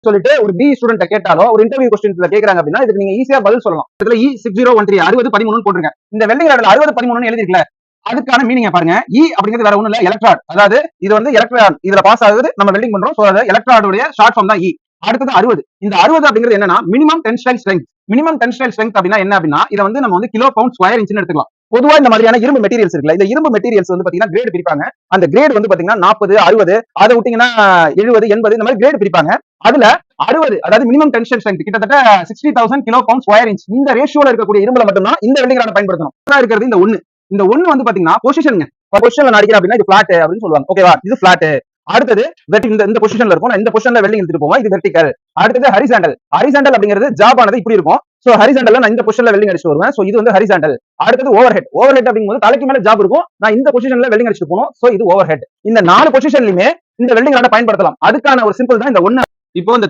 சொல்லிட்டு ஒரு B student கேட்டாலோ ஒரு இன்டர்வியூ கொஸ்டின்ஸ்ல கேக்குறாங்க அப்படின்னா இதுக்கு நீங்க ஈஸியா பதில் சொல்லலாம். இதுல E6013 6013 போட்டுருங்க. இந்த வெல்டிங் ராட்ல 6013 எழுதிருக்கல, அதுக்கான மீனிங் பாருங்க. இ அப்படிங்கிறது வேற ஒண்ணும் இல்ல, எலக்ட்ராட். அதாவது இது வந்து எலக்ட்ரான், இதுல பாஸ் ஆகுது, நம்ம வெல்டிங் பண்றோம். சோ அது எலக்ட்ராடுடைய ஷார்ட் ஃபார்ம் தான் இ. அடுத்தது 60. இந்த 60 அப்படிங்கிறது என்னன்னா minimum tensile strength. Minimum tensile strength அப்படின்னா என்ன அப்படின்னா இதை வந்து நம்ம வந்து கிலோ பவுண்ட் ஸ்கொயர் இன்ச்னு எடுத்துக்கலாம். பொதுவா இந்த மாதிரியான இரும்பு மெட்டீரியல்ஸ் இருக்குல்ல, இந்த இரும்பு மெட்டீரியல்ஸ் வந்து பாத்தீங்கன்னா கிரேட் பிரிப்பாங்க. அந்த கிரேட் வந்து பாத்தீங்கன்னா 40, 60, அதை விட்டீங்கன்னா 70, 80 இந்த மாதிரி கிரேட் பிரிப்பாங்க. அதுல 60 அதாவது மினிமம் டென்ஷன் ஸ்ட்ரெங்த் கிட்டத்தட்ட 60,000 கிலோ பவுண்ட் ஸ்கொயர் இன்ச். இந்த ரேஷியோல இருக்கக்கூடிய இரும்புல மட்டும்தான் இந்த வெல்டிங் ராட் பயன்படுத்தணும். இருக்கிறது இந்த ஒண்ணு. இந்த ஒண்ணு வந்து பாத்தீங்கன்னா பொசிஷன். பொசிஷன்ல நடிக்கிறேன் அப்படின்னா இது பிளாட் அப்படின்னு சொல்லுவாங்க. ஓகேவா, இது பிளாட். அடுத்தது இந்த பொசிஷன்ல இருக்கும். இந்த பொசிஷன்ல வெல்டிங் எடுத்துட்டு போவோம். இது வெர்டிகல். அடுத்தது ஹரிசாண்டல். ஹரிசாண்டல் அப்படிங்கிறது ஜாப் ஆனது இப்படி இருக்கும். சோ ஹரிசாண்டல்ல நான் இந்த பொசிஷன்ல வெல்டிங் அடிச்சு வருவேன். சோ இது வந்து ஹரிசாண்டல். அடுத்தது ஓவர் ஹெட். ஓவர் ஹெட் அப்படிங்கும்போது தலைக்கு மேல ஜாப் இருக்கும். நான் இந்த பொசிஷன்ல வெல்டிங் அடிச்சு போகணும். சோ இது ஓவர் ஹெட். இந்த 4 பொசிஷன்லயுமே இந்த வெல்டிங் ராட பயன்படுத்தலாம். அதுக்கான ஒரு சிம்பிள் தான் இந்த ஒண்ணு. இப்போ இந்த